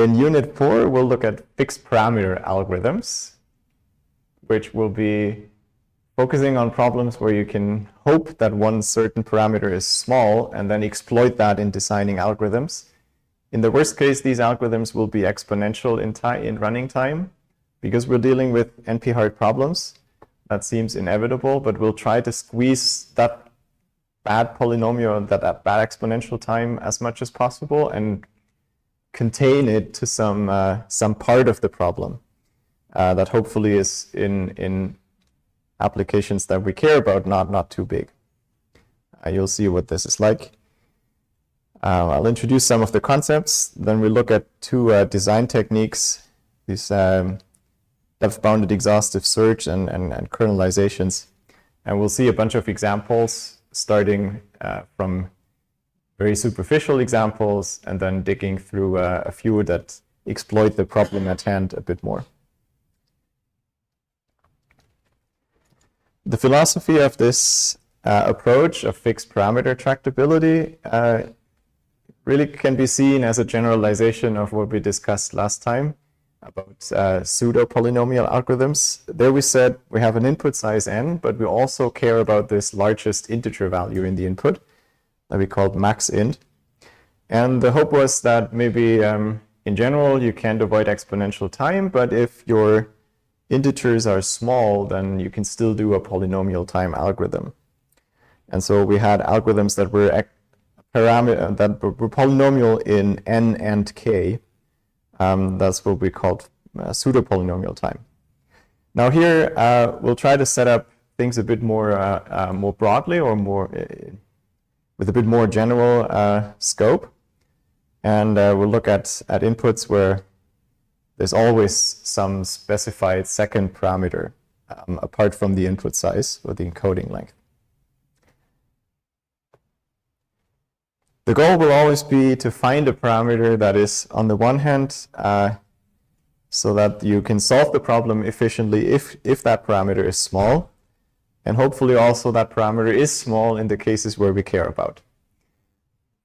In Unit 4, we'll look at fixed parameter algorithms, which will be focusing on problems where you can hope that one certain parameter is small and then exploit that in designing algorithms. In the worst case, these algorithms will be exponential in running time. Because we're dealing with NP-hard problems, that seems inevitable, but we'll try to squeeze that bad polynomial, that bad exponential time as much as possible and contain it to some part of the problem that hopefully is in applications that we care about, not too big. You'll see what this is like. I'll introduce some of the concepts, then we'll look at two design techniques, these depth-bounded exhaustive search and kernelizations. And we'll see a bunch of examples, starting from very superficial examples and then digging through a few that exploit the problem at hand a bit more. The philosophy of this approach of fixed parameter tractability really can be seen as a generalization of what we discussed last time about pseudo-polynomial algorithms. There we said we have an input size n, but we also care about this largest integer value in the input that we called max int. And the hope was that maybe in general you can't avoid exponential time, but if your integers are small, then you can still do a polynomial time algorithm. And so we had algorithms that were polynomial in n and k. That's what we called pseudo-polynomial time. Now here we'll try to set up things a bit more more broadly, or more with a bit more general scope, and we'll look at inputs where there's always some specified second parameter apart from the input size or the encoding length. The goal will always be to find a parameter that is, on the one hand, so that you can solve the problem efficiently if that parameter is small, and hopefully also that parameter is small in the cases where we care about.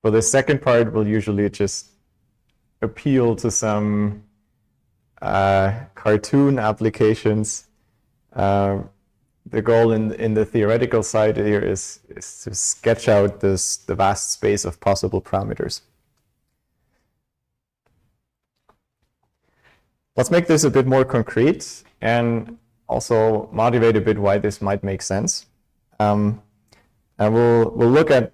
For the second part, we'll usually just appeal to some cartoon applications. The goal in the theoretical side here is to sketch out the vast space of possible parameters. Let's make this a bit more concrete and also motivate a bit why this might make sense. And we'll look at,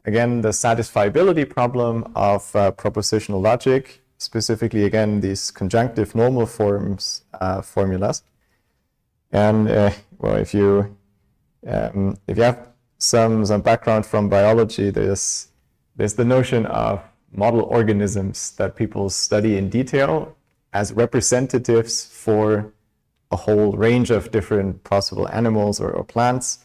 again, the satisfiability problem of propositional logic, specifically, again, these conjunctive normal forms formulas. And well, if you have some background from biology, there's the notion of model organisms that people study in detail as representatives for a whole range of different possible animals or plants.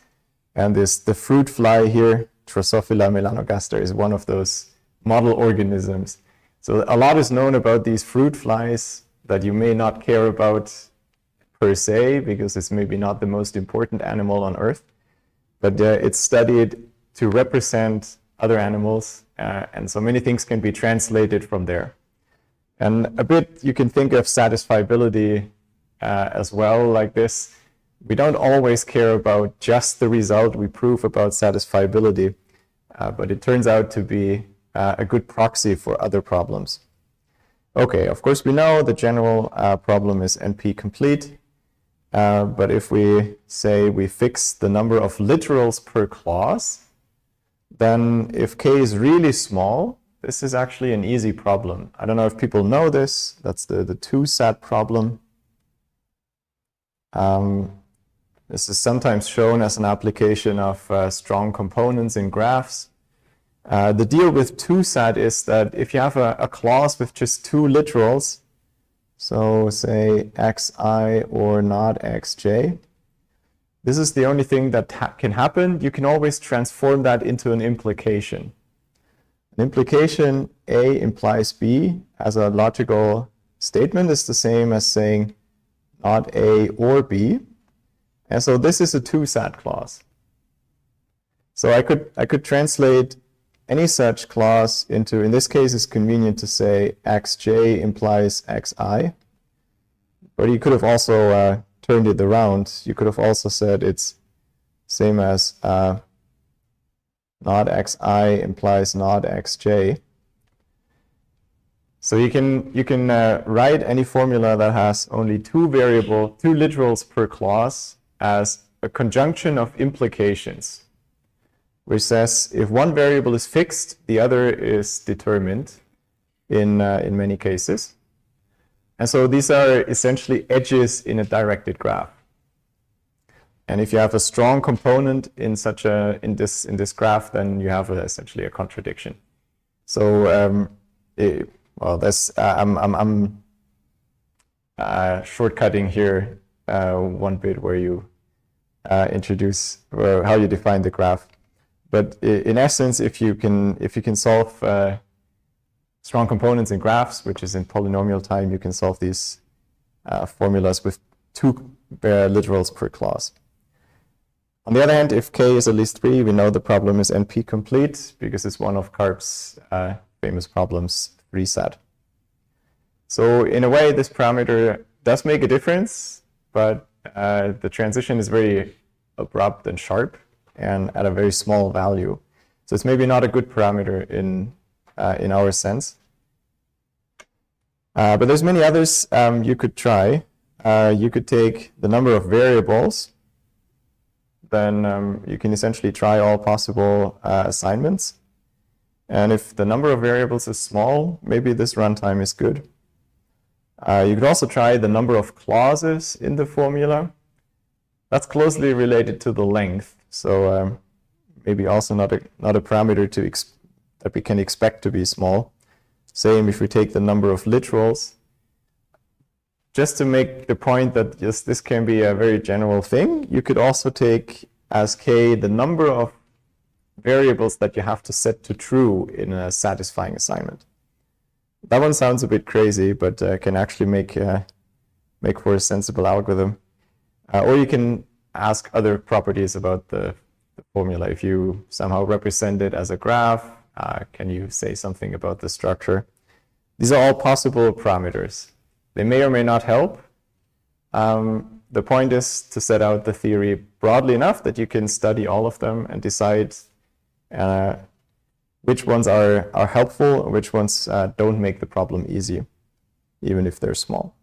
And the fruit fly here, Drosophila melanogaster, is one of those model organisms. So a lot is known about these fruit flies that you may not care about per se, because it's maybe not the most important animal on Earth, but it's studied to represent other animals, and so many things can be translated from there. And a bit you can think of satisfiability as well like this. We don't always care about just the result we prove about satisfiability, but it turns out to be a good proxy for other problems. Okay, of course we know the general problem is NP complete. But if we say we fix the number of literals per clause, then if k is really small, this is actually an easy problem. I don't know if people know this. That's the two-sat problem. This is sometimes shown as an application of strong components in graphs. The deal with two-sat is that if you have a clause with just two literals, so say xi or not xj, this is the only thing that can happen. You can always transform that into an implication. An implication A implies B as a logical statement is the same as saying not A or B. And so this is a two-sat clause. So I could translate any such clause into, in this case, it's convenient to say xj implies xi, but you could have also turned it around. You could have also said it's same as not xi implies not xj. So you can write any formula that has only two literals per clause as a conjunction of implications, which says if one variable is fixed, the other is determined in many cases. And so these are essentially edges in a directed graph. And if you have a strong component in this graph, then you have essentially a contradiction. So I'm shortcutting here one bit where you introduce how you define the graph. But in essence, if you can solve strong components in graphs, which is in polynomial time, you can solve these formulas with two literals per clause. On the other hand, if k is at least 3, we know the problem is NP complete because it's one of Karp's famous problems, 3 set. So in a way, this parameter does make a difference, but the transition is very abrupt and sharp and at a very small value. So it's maybe not a good parameter in our sense. But there's many others you could try. You could take the number of variables. Then you can essentially try all possible assignments. And if the number of variables is small, maybe this runtime is good. You could also try the number of clauses in the formula. That's closely related to the length. So maybe also not a parameter that we can expect to be small. Same if we take the number of literals. Just to make the point that this can be a very general thing, you could also take as k the number of variables that you have to set to true in a satisfying assignment. That one sounds a bit crazy, but can actually make for a sensible algorithm. Or you can ask other properties about the formula. If you somehow represent it as a graph, can you say something about the structure? These are all possible parameters. They may or may not help. The point is to set out the theory broadly enough that you can study all of them and decide which ones are helpful and which ones don't make the problem easy, even if they're small.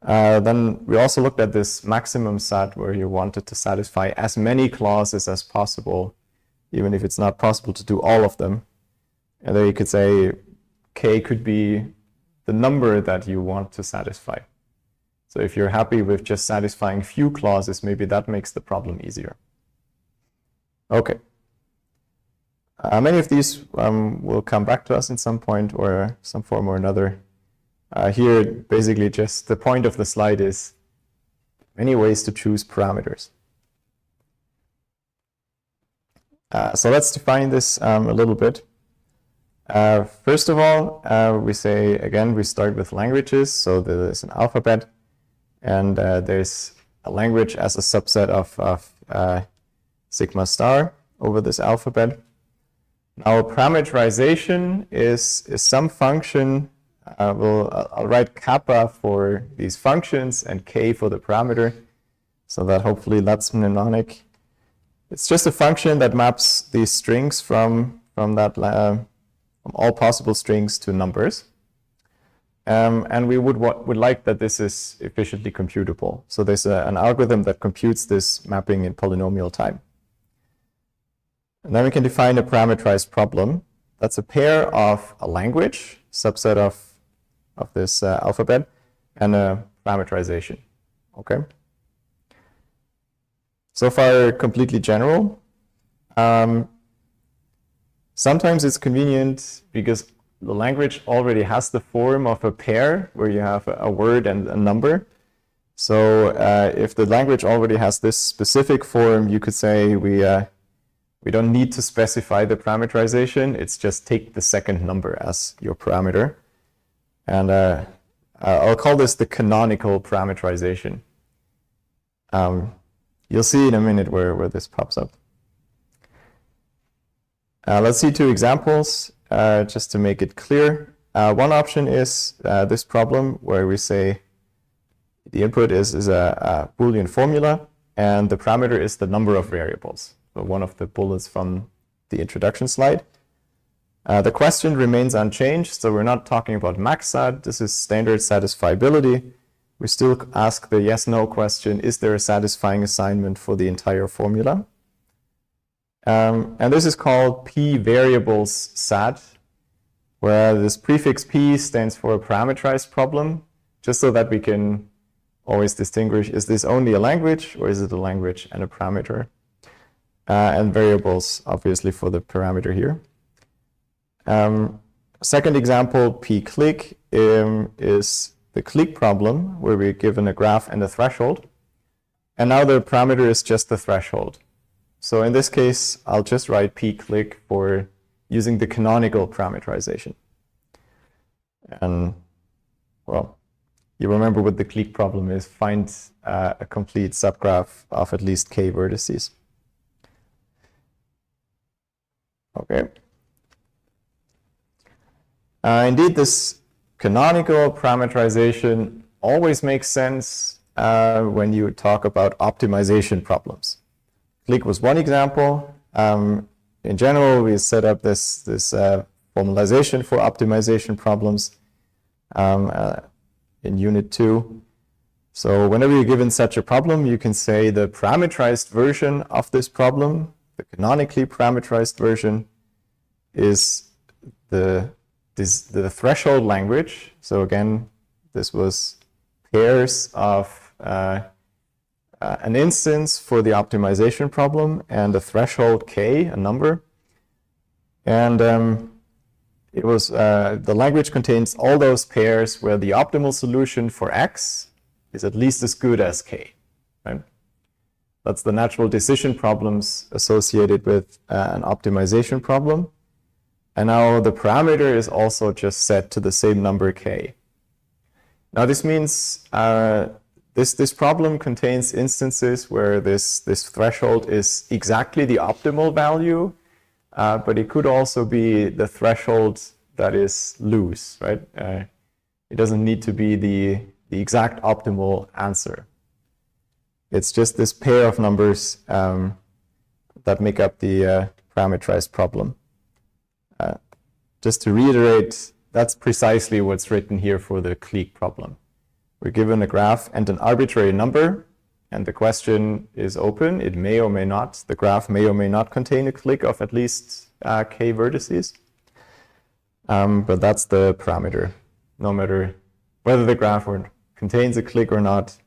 Then we also looked at this maximum set where you wanted to satisfy as many clauses as possible, even if it's not possible to do all of them. And then you could say k could be the number that you want to satisfy. So if you're happy with just satisfying few clauses, maybe that makes the problem easier. Okay. Many of these will come back to us in some point or some form or another. Here, basically just the point of the slide is many ways to choose parameters. So let's define this a little bit. First of all, we say, again, we start with languages. So there's an alphabet, and there's a language as a subset of sigma star over this alphabet. Now, parameterization is some function. I'll write kappa for these functions and k for the parameter, so that hopefully that's mnemonic. It's just a function that maps these strings from all possible strings to numbers. And we would like that this is efficiently computable. So there's an algorithm that computes this mapping in polynomial time. And then we can define a parameterized problem. That's a pair of a language, subset of this alphabet, and a parameterization. Okay? So far, completely general. Sometimes it's convenient because the language already has the form of a pair where you have a word and a number. So if the language already has this specific form, you could say we don't need to specify the parameterization. It's just take the second number as your parameter. And I'll call this the canonical parameterization. You'll see in a minute where this pops up. Let's see two examples just to make it clear. One option is this problem where we say the input is a Boolean formula and the parameter is the number of variables. So one of the bullets from the introduction slide. The question remains unchanged, so we're not talking about maxsat. This is standard satisfiability. We still ask the yes/no question, is there a satisfying assignment for the entire formula? And this is called p variables sat, where this prefix p stands for a parameterized problem, just so that we can always distinguish, is this only a language or is it a language and a parameter? And variables, obviously, for the parameter here. Second example, p-click, is the click problem, where we're given a graph and a threshold. And now the parameter is just the threshold. So in this case, I'll just write p-click for using the canonical parameterization. And, well, you remember what the click problem is. Find a complete subgraph of at least k vertices. Okay. Indeed, this canonical parameterization always makes sense when you talk about optimization problems. Click was one example. In general, we set up this formalization for optimization problems in Unit 2. So whenever you're given such a problem, you can say the parameterized version of this problem, the canonically parameterized version, is the threshold language. So again, this was pairs of an instance for the optimization problem and a threshold k, a number. And it was the language contains all those pairs where the optimal solution for x is at least as good as k. Right? That's the natural decision problems associated with an optimization problem. And now the parameter is also just set to the same number k. Now this means this problem contains instances where this threshold is exactly the optimal value, but it could also be the threshold that is loose, right? It doesn't need to be the exact optimal answer. It's just this pair of numbers that make up the parameterized problem. Just to reiterate, that's precisely what's written here for the clique problem. We're given a graph and an arbitrary number, and the question is open. It may or may not, the graph may or may not contain a clique of at least k vertices. But that's the parameter. No matter whether the graph contains a clique or not,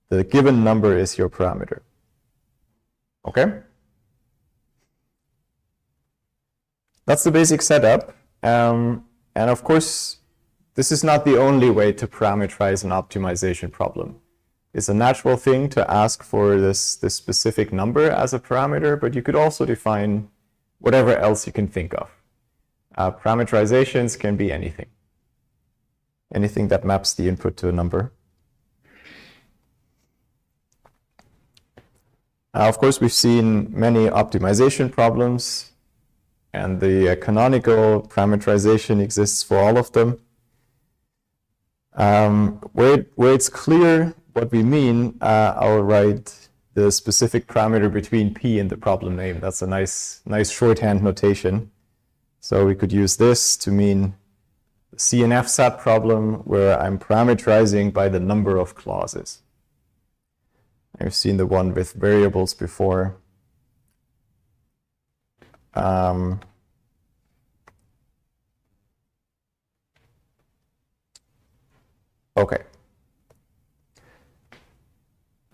the given number is your parameter. Okay? That's the basic setup. And of course, this is not the only way to parameterize an optimization problem. It's a natural thing to ask for this specific number as a parameter, but you could also define whatever else you can think of. Parameterizations can be anything. Anything that maps the input to a number. Of course, we've seen many optimization problems, and the canonical parameterization exists for all of them. Where it's clear what we mean, I'll write the specific parameter between p and the problem name. That's a nice shorthand notation. So we could use this to mean the CNF sat problem where I'm parameterizing by the number of clauses. I've seen the one with variables before. Okay.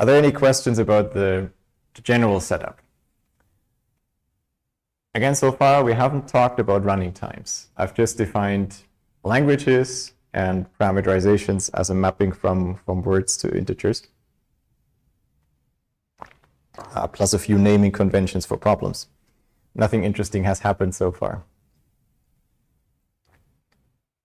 Are there any questions about the general setup? Again, so far we haven't talked about running times. I've just defined languages and parameterizations as a mapping from words to integers, plus a few naming conventions for problems. Nothing interesting has happened so far.